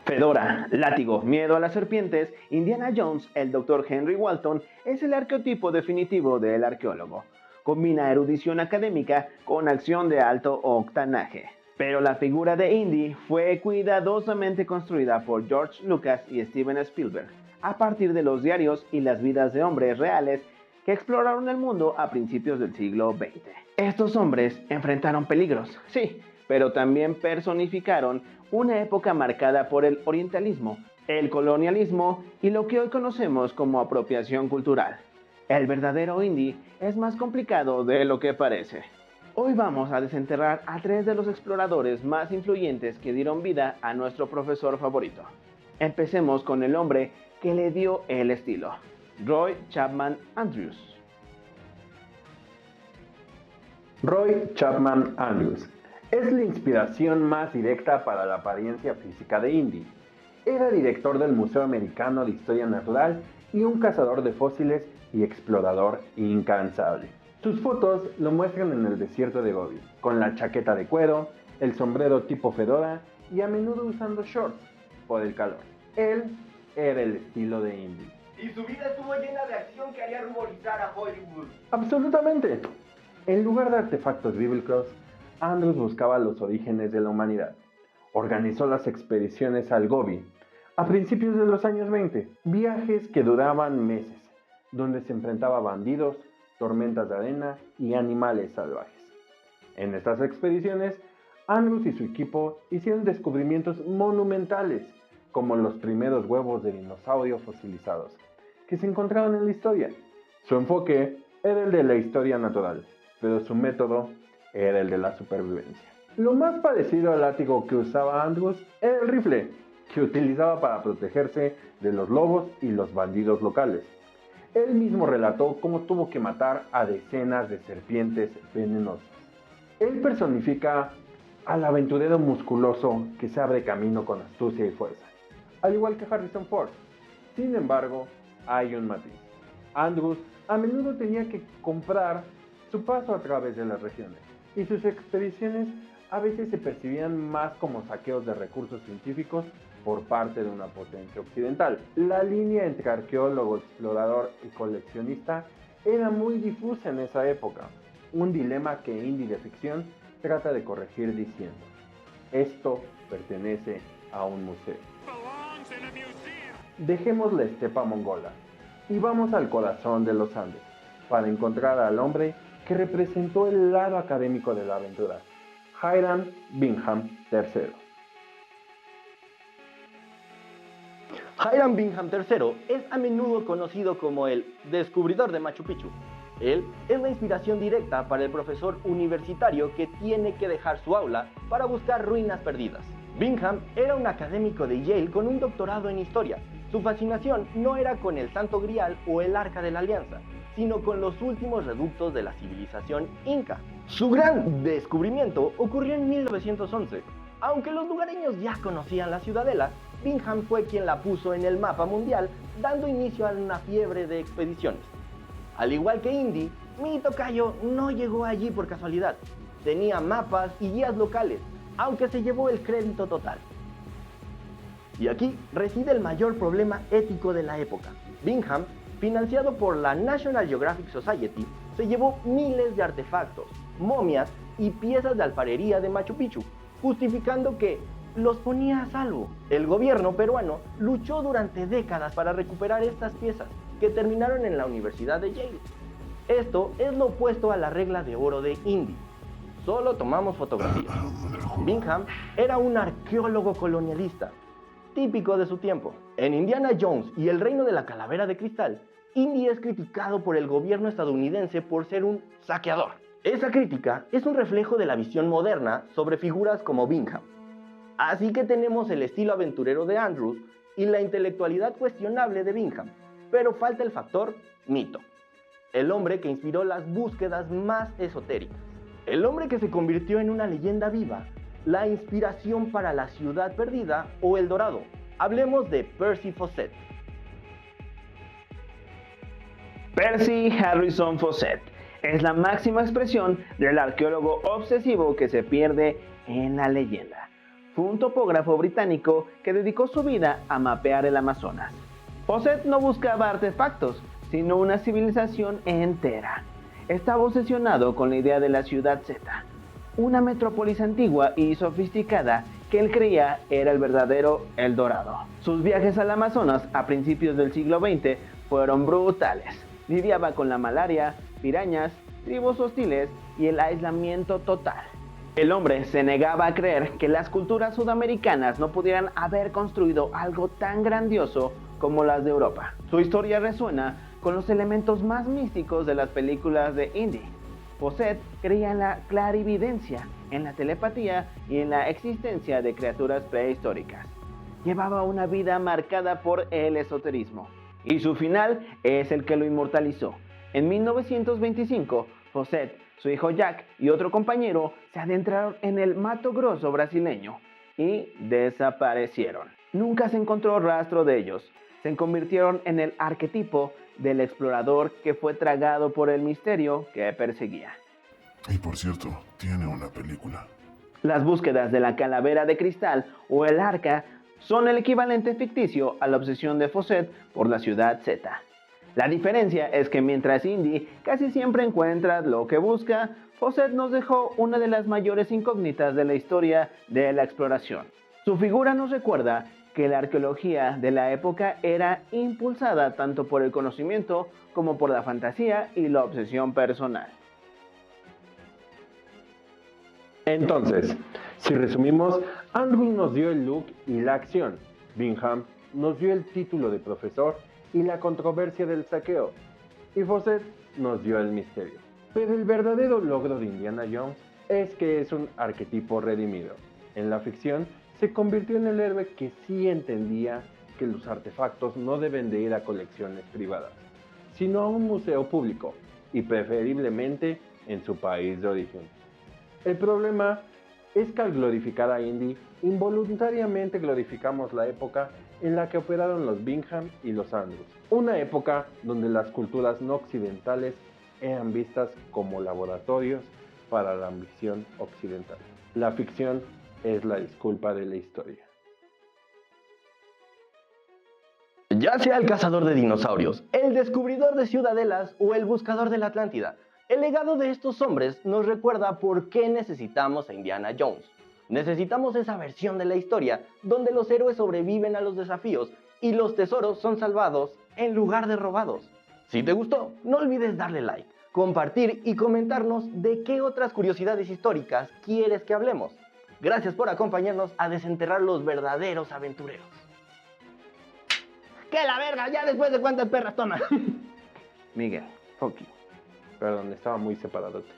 Fedora, látigo, miedo a las serpientes, Indiana Jones, el Dr. Henry Walton, es el arqueotipo definitivo del arqueólogo. Combina erudición académica con acción de alto octanaje. Pero la figura de Indy fue cuidadosamente construida por George Lucas y Steven Spielberg, a partir de los diarios y las vidas de hombres reales que exploraron el mundo a principios del siglo XX. Estos hombres enfrentaron peligros, sí, pero también personificaron una época marcada por el orientalismo, el colonialismo y lo que hoy conocemos como apropiación cultural. El verdadero Indy es más complicado de lo que parece. Hoy vamos a desenterrar a 3 de los exploradores más influyentes que dieron vida a nuestro profesor favorito. Empecemos con el hombre que le dio el estilo, Roy Chapman Andrews. Roy Chapman Andrews es la inspiración más directa para la apariencia física de Indy. Era director del Museo Americano de Historia Natural y un cazador de fósiles y explorador incansable. Sus fotos lo muestran en el desierto de Gobi, con la chaqueta de cuero, el sombrero tipo fedora y a menudo usando shorts por el calor. Él era el estilo de Indy. Y su vida estuvo llena de acción que haría ruborizar a Hollywood. Absolutamente. En lugar de artefactos bíblicos, Andrews buscaba los orígenes de la humanidad. Organizó las expediciones al Gobi a principios de los años 20, viajes que duraban meses, donde se enfrentaba a bandidos, tormentas de arena y animales salvajes. En estas expediciones, Andrews y su equipo hicieron descubrimientos monumentales, como los primeros huevos de dinosaurio fosilizados, que se encontraron en la historia. Su enfoque era el de la historia natural, pero su método era el de la supervivencia. Lo más parecido al látigo que usaba Andrews era el rifle, que utilizaba para protegerse de los lobos y los bandidos locales. Él mismo relató cómo tuvo que matar a decenas de serpientes venenosas. Él personifica al aventurero musculoso que se abre camino con astucia y fuerza, al igual que Harrison Ford. Sin embargo, hay un matiz. Andrews a menudo tenía que comprar su paso a través de las regiones, y sus expediciones a veces se percibían más como saqueos de recursos científicos por parte de una potencia occidental. La línea entre arqueólogo, explorador y coleccionista era muy difusa en esa época, un dilema que Indy de ficción trata de corregir diciendo: esto pertenece a un museo. Dejemos la estepa mongola y vamos al corazón de los Andes para encontrar al hombre que representó el lado académico de la aventura, Hiram Bingham III. Hiram Bingham III es a menudo conocido como el descubridor de Machu Picchu. Él es la inspiración directa para el profesor universitario que tiene que dejar su aula para buscar ruinas perdidas. Bingham era un académico de Yale con un doctorado en historia. Su fascinación no era con el Santo Grial o el Arca de la Alianza, sino con los últimos reductos de la civilización inca. Su gran descubrimiento ocurrió en 1911. Aunque los lugareños ya conocían la ciudadela, Bingham fue quien la puso en el mapa mundial, dando inicio a una fiebre de expediciones. Al igual que Indy, mi tocayo no llegó allí por casualidad. Tenía mapas y guías locales, aunque se llevó el crédito total. Y aquí reside el mayor problema ético de la época. Bingham, financiado por la National Geographic Society, se llevó miles de artefactos, momias y piezas de alfarería de Machu Picchu, justificando que los ponía a salvo. El gobierno peruano luchó durante décadas para recuperar estas piezas, que terminaron en la Universidad de Yale. Esto es lo opuesto a la regla de oro de Indy. Solo tomamos fotografías. Bingham era un arqueólogo colonialista, típico de su tiempo. En Indiana Jones y el reino de la calavera de cristal, Indy es criticado por el gobierno estadounidense por ser un saqueador. Esa crítica es un reflejo de la visión moderna sobre figuras como Bingham. Así que tenemos el estilo aventurero de Andrews y la intelectualidad cuestionable de Bingham, pero falta el factor mito, el hombre que inspiró las búsquedas más esotéricas, el hombre que se convirtió en una leyenda viva, la inspiración para la ciudad perdida o el dorado. Hablemos de Percy Fawcett. Percy Harrison Fawcett es la máxima expresión del arqueólogo obsesivo que se pierde en la leyenda. fue un topógrafo británico que dedicó su vida a mapear el Amazonas. Fawcett no buscaba artefactos, sino una civilización entera. Estaba obsesionado con la idea de la Ciudad Z, una metrópolis antigua y sofisticada que él creía era el verdadero El Dorado. Sus viajes al Amazonas a principios del siglo XX fueron brutales. Lidiaba con la malaria, pirañas, tribus hostiles y el aislamiento total. El hombre se negaba a creer que las culturas sudamericanas no pudieran haber construido algo tan grandioso como las de Europa. Su historia resuena con los elementos más místicos de las películas de indie. Fawcett creía en la clarividencia, en la telepatía y en la existencia de criaturas prehistóricas. Llevaba una vida marcada por el esoterismo, y su final es el que lo inmortalizó. En 1925, Fawcett, su hijo Jack y otro compañero se adentraron en el Mato Grosso brasileño y desaparecieron. Nunca se encontró rastro de ellos. Se convirtieron en el arquetipo del explorador que fue tragado por el misterio que perseguía. Y por cierto, tiene una película. Las búsquedas de la calavera de cristal o el arca son el equivalente ficticio a la obsesión de Fawcett por la Ciudad Z. La diferencia es que mientras Indy casi siempre encuentra lo que busca, Fawcett nos dejó una de las mayores incógnitas de la historia de la exploración. Su figura nos recuerda que la arqueología de la época era impulsada tanto por el conocimiento como por la fantasía y la obsesión personal. Entonces, si resumimos, Andrews nos dio el look y la acción, Bingham nos dio el título de profesor y la controversia del saqueo, y Fawcett nos dio el misterio. Pero el verdadero logro de Indiana Jones es que es un arquetipo redimido. En la ficción, se convirtió en el héroe que sí entendía que los artefactos no deben de ir a colecciones privadas, sino a un museo público, y preferiblemente en su país de origen. El problema es que al glorificar a Indy, involuntariamente glorificamos la época en la que operaron los Bingham y los Andrews, una época donde las culturas no occidentales eran vistas como laboratorios para la ambición occidental. La ficción es la disculpa de la historia. Ya sea el cazador de dinosaurios, el descubridor de ciudadelas o el buscador de la Atlántida, el legado de estos hombres nos recuerda por qué necesitamos a Indiana Jones. Necesitamos esa versión de la historia donde los héroes sobreviven a los desafíos y los tesoros son salvados en lugar de robados. Si te gustó, no olvides darle like, compartir y comentarnos de qué otras curiosidades históricas quieres que hablemos. Gracias por acompañarnos a desenterrar los verdaderos aventureros. ¡Que la verga! ¿Ya después de cuántas perras toma? Miguel, fuck you. Perdón, estaba muy separadote.